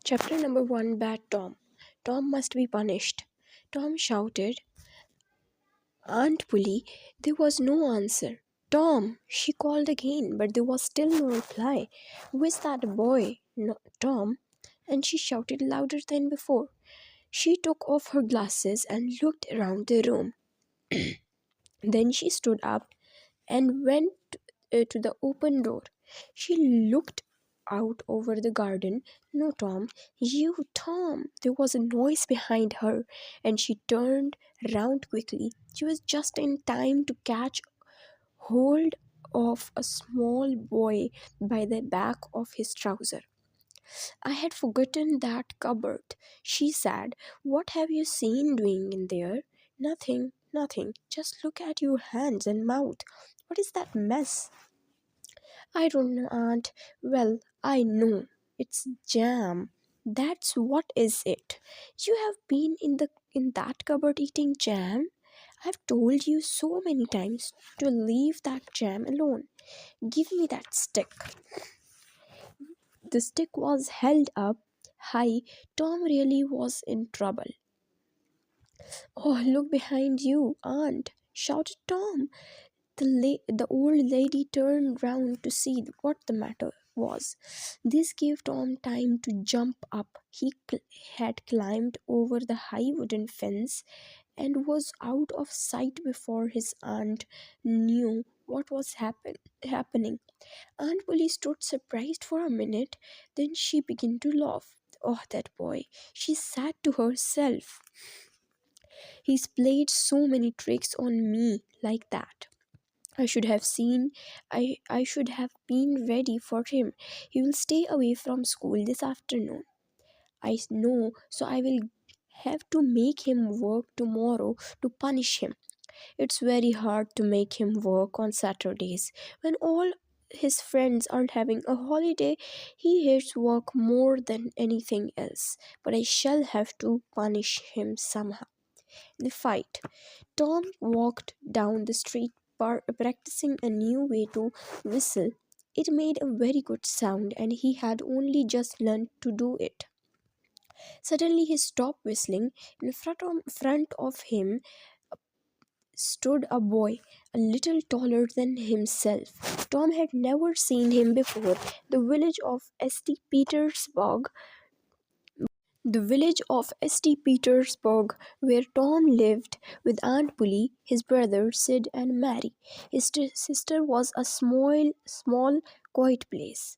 Chapter number 1. Bad Tom. Tom must be punished. Tom shouted. Aunt Polly, there was no answer. Tom, she called again, but there was still no reply. Who is that boy? No, Tom. And she shouted louder than before. She took off her glasses and looked around the room. Then she stood up and went to the open door. She looked out over the garden. No, Tom. You, Tom. There was a noise behind her, and she turned round quickly. She was just in time to catch hold of a small boy by the back of his trouser. I had forgotten that cupboard, she said. What have you seen doing in there? Nothing, nothing. Just look at your hands and mouth. What is that mess? I don't know, Aunt. Well, I know. It's jam. That's what is it. You have been in that cupboard eating jam? I've told you so many times to leave that jam alone. Give me that stick. The stick was held up high. Tom really was in trouble. Oh, look behind you, Aunt, shouted Tom. The old lady turned round to see what the matter was. This gave Tom time to jump up. He had climbed over the high wooden fence and was out of sight before his aunt knew what was happening. Aunt Polly stood surprised for a minute, then she began to laugh. Oh, that boy, she said to herself. He's played so many tricks on me like that. I should have seen, I should have been ready for him. He will stay away from school this afternoon. I know, so I will have to make him work tomorrow to punish him. It's very hard to make him work on Saturdays. When all his friends are having a holiday, he hates work more than anything else. But I shall have to punish him somehow. The fight. Tom walked down the street practicing a new way to whistle. It made a very good sound, and he had only just learned to do it. Suddenly he stopped whistling. In front of him stood a boy, a little taller than himself. Tom had never seen him before. The village of St. Petersburg, where Tom lived with Aunt Polly, his brother Sid, and Mary. His sister was a small, quiet place.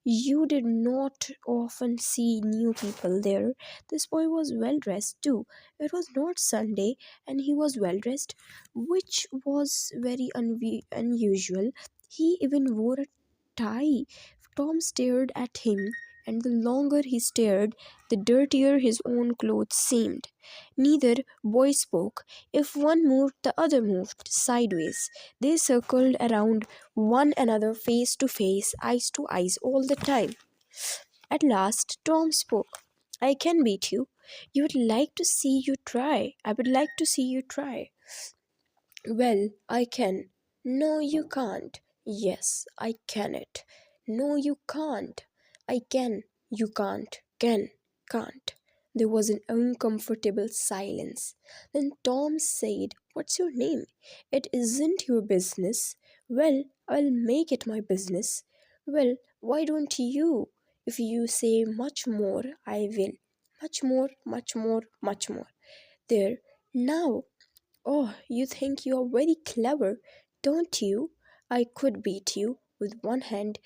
You did not often see new people there. This boy was well dressed too. It was not Sunday, and he was well dressed, which was very unusual. He even wore a tie. Tom stared at him, and the longer he stared, the dirtier his own clothes seemed. Neither boy spoke. If one moved, the other moved sideways. They circled around one another face to face, eyes to eyes all the time. At last, Tom spoke. I can beat you. You would like to see you try. I would like to see you try. Well, I can. No, you can't. Yes, I can it. No, you can't. I can. You can't. Can't. There was an uncomfortable silence. Then Tom said, What's your name? It isn't your business. Well, I'll make it my business. Well, why don't you? If you say much more, I will. Much more, much more, much more. There. Now. Oh, you think you are very clever, don't you? I could beat you with one hand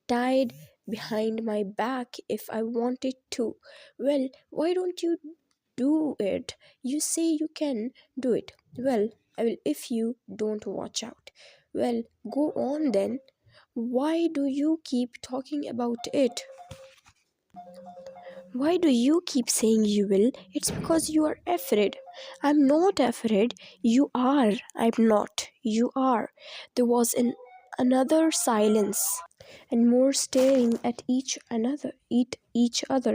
tied behind my back if I wanted to. Well, why don't you do it? You say you can do it. Well, I will if you don't watch out. Well, go on then. Why do you keep talking about it? Why do you keep saying you will? It's because you are afraid. I'm not afraid. You are. I'm not. You are. There was another silence and more staring at each other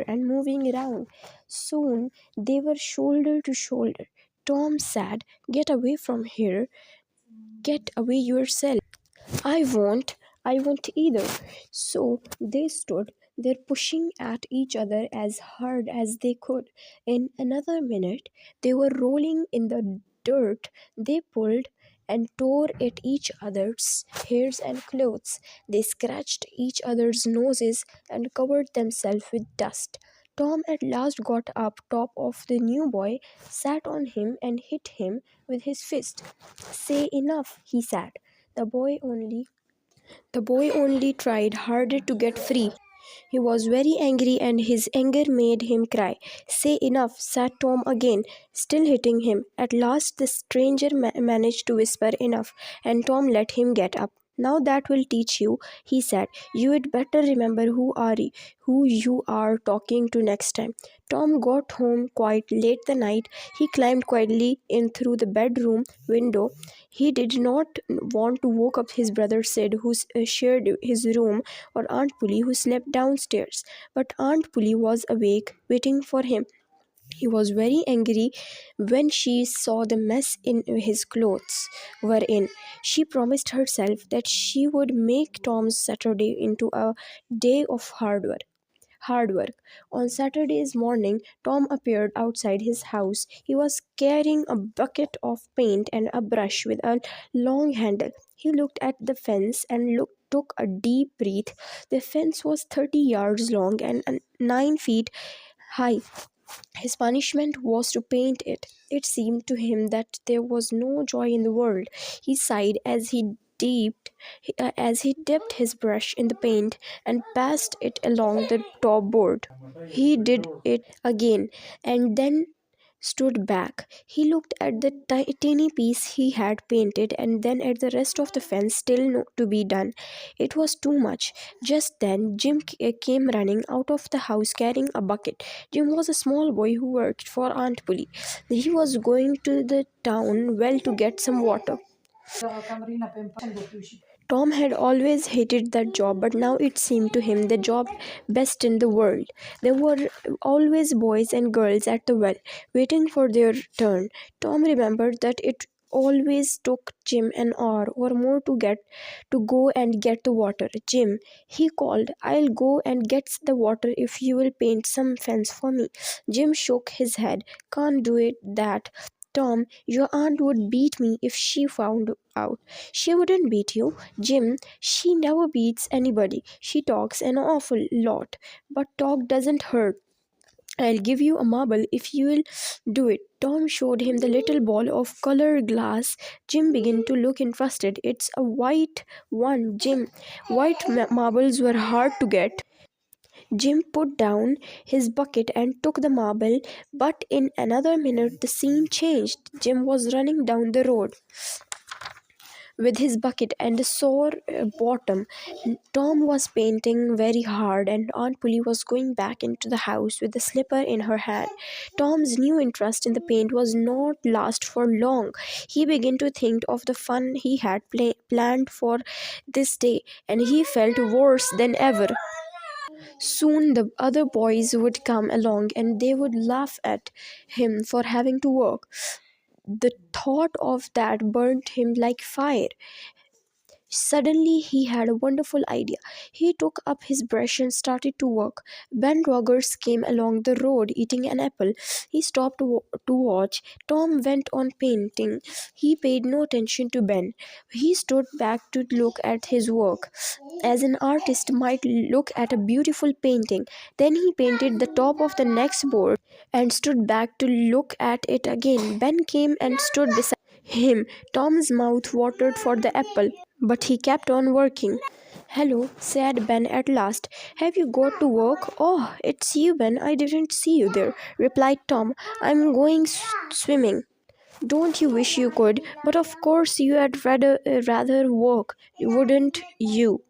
and moving around. Soon they were shoulder to shoulder. Tom said, Get away from here. Get away yourself. I won't. I won't either. So they stood They're pushing at each other as hard as they could. In another minute, they were rolling in the dirt. They pulled and tore at each other's hairs and clothes. They scratched each other's noses and covered themselves with dust. Tom at last got up top of the new boy, sat on him, and hit him with his fist. Say enough, he said. The boy only the boy only tried harder to get free. He was very angry and his anger made him cry. Say enough, said Tom again, still hitting him. At last the stranger managed to whisper enough, and Tom let him get up. Now that will teach you, he said. You had better remember who you are talking to next time. Tom got home quite late the night. He climbed quietly in through the bedroom window. He did not want to wake up his brother Sid, who shared his room, or Aunt Polly, who slept downstairs. But Aunt Polly was awake, waiting for him. He was very angry when she saw the mess in his clothes were in. She promised herself that she would make Tom's Saturday into a day of hard work. On Saturday's morning, Tom appeared outside his house. He was carrying a bucket of paint and a brush with a long handle. He looked at the fence and took a deep breath. The fence was 30 yards long and 9 feet high. His punishment was to paint it. It seemed to him that there was no joy in the world. He sighed as he dipped his brush in the paint and passed it along the top board. He did it again and then stood back. He looked at the tiny piece he had painted and then at the rest of the fence still to be done. It was too much. Just then, Jim came running out of the house carrying a bucket. Jim was a small boy who worked for Aunt Polly. He was going to the town well to get some water. Tom had always hated that job, but now it seemed to him the job best in the world. There were always boys and girls at the well, waiting for their turn. Tom remembered that it always took Jim an hour or more to go and get the water. Jim, he called, I'll go and get the water if you will paint some fence for me. Jim shook his head. Can't do it that. Tom, your aunt would beat me if she found out. She wouldn't beat you, Jim. She never beats anybody. She talks an awful lot, but talk doesn't hurt. I'll give you a marble if you will do it. Tom showed him the little ball of colored glass. Jim began to look interested. It's a white one, Jim. White marbles were hard to get. Jim put down his bucket and took the marble, but in another minute the scene changed. Jim was running down the road with his bucket and a sore bottom. Tom was painting very hard, and Aunt Polly was going back into the house with the slipper in her hand. Tom's new interest in the paint was not last for long. He began to think of the fun he had planned for this day, and he felt worse than ever. Soon the other boys would come along and they would laugh at him for having to work. The thought of that burnt him like fire. Suddenly he had a wonderful idea. He took up his brush and started to work. Ben Rogers came along the road eating an apple. He stopped to watch. Tom went on painting. He paid no attention to Ben. He stood back to look at his work, as an artist might look at a beautiful painting. Then he painted the top of the next board and stood back to look at it again. Ben came and stood beside him. Tom's mouth watered for the apple, but he kept on working. Hello, said Ben at last. Have you got to work? Oh, it's you, Ben. I didn't see you there, replied Tom. I'm going swimming. Don't you wish you could? But of course you had rather work, wouldn't you?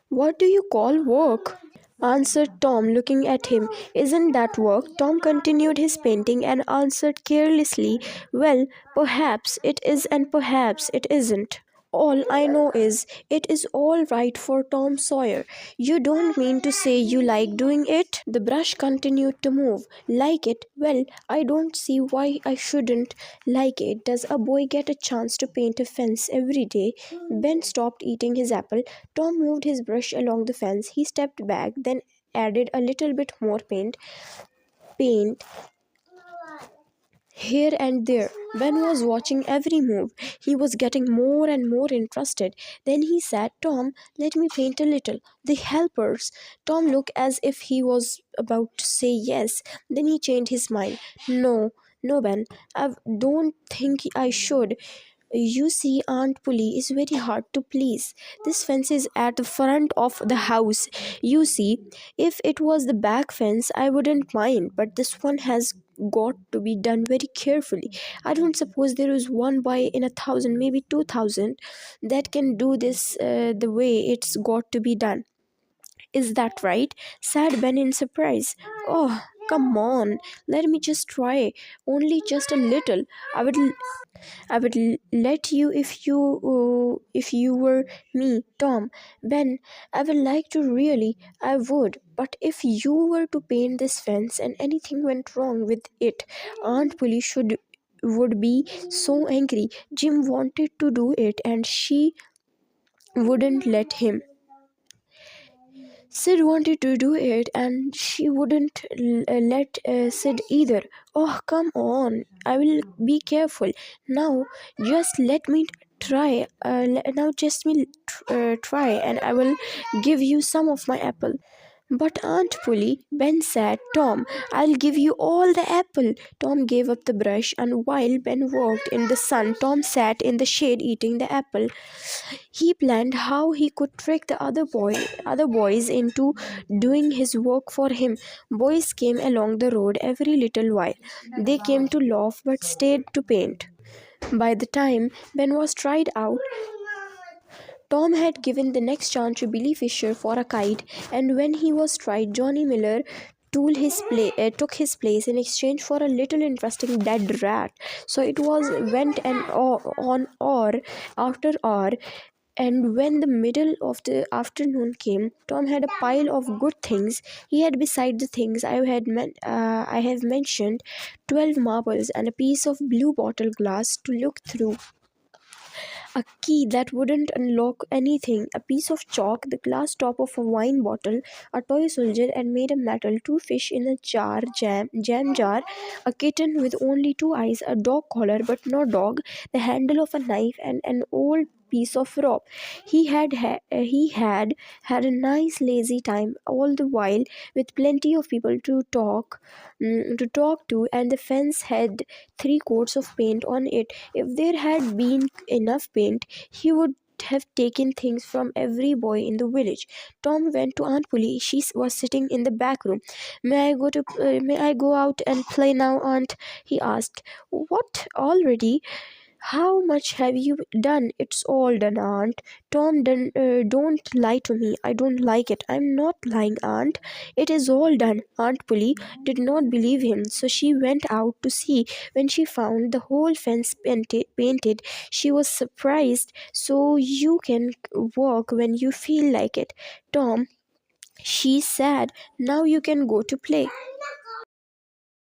What do you call work? Answered Tom, looking at him. Isn't that work? Tom continued his painting and answered carelessly, well, perhaps it is and perhaps it isn't. All I know is, it is all right for Tom Sawyer. You don't mean to say you like doing it? The brush continued to move. Like it? Well, I don't see why I shouldn't like it. Does a boy get a chance to paint a fence every day? Ben stopped eating his apple. Tom moved his brush along the fence. He stepped back, then added a little bit more paint here and there. Ben was watching every move. He was getting more and more interested. Then he said, Tom, let me paint a little. The helpers. Tom looked as if he was about to say yes. Then he changed his mind. No, no, Ben, I don't think I should. You see, Aunt Polly is very hard to please. This fence is at the front of the house. You see, if it was the back fence, I wouldn't mind, but this one has got to be done very carefully. I don't suppose there is one boy in 1,000, maybe 2,000, that can do this the way it's got to be done. Is that right? Said Ben in surprise. Oh, come on, let me just try. Only just a little. I would let you if you were me, Tom. Ben, I would like to really, I would. But if you were to paint this fence and anything went wrong with it, Aunt Polly should would be so angry. Jim wanted to do it and she wouldn't let him. Sid wanted to do it and she wouldn't let Sid either. Oh, come on. I will be careful. Now, just let me try. Now, just me try and I will give you some of my apple. But Aunt Polly, Ben said, Tom, I'll give you all the apple. Tom gave up the brush, and while Ben walked in the sun, Tom sat in the shade eating the apple. He planned how he could trick the other boys into doing his work for him. Boys came along the road every little while. They came to laugh but stayed to paint. By the time Ben was tried out, Tom had given the next chance to Billy Fisher for a kite, and when he was tried, Johnny Miller took his place in exchange for a little interesting dead rat. So it was went and on hour after hour, and when the middle of the afternoon came, Tom had a pile of good things. He had, beside the things I have mentioned, 12 marbles and a piece of blue bottle glass to look through, a key that wouldn't unlock anything, a piece of chalk, the glass top of a wine bottle, a toy soldier and made of metal, two fish in a jam jar, a kitten with only two eyes, a dog collar but no dog, the handle of a knife, and an old piece of rope. He had had a nice lazy time all the while, with plenty of people to talk to, and the fence had 3 coats of paint on it. If there had been enough paint, he would have taken things from every boy in the village. Tom went to Aunt Polly. She was sitting in the back room. May I go out and play now, Aunt?" he asked. "What, already? How much have you done?" "It's all done, Aunt." "Tom, don't lie to me. I don't like it." "I'm not lying, Aunt. It is all done." Aunt Polly did not believe him, so she went out to see. When she found the whole fence painted, she was surprised. "So you can walk when you feel like it, Tom," she said. "Now you can go to play."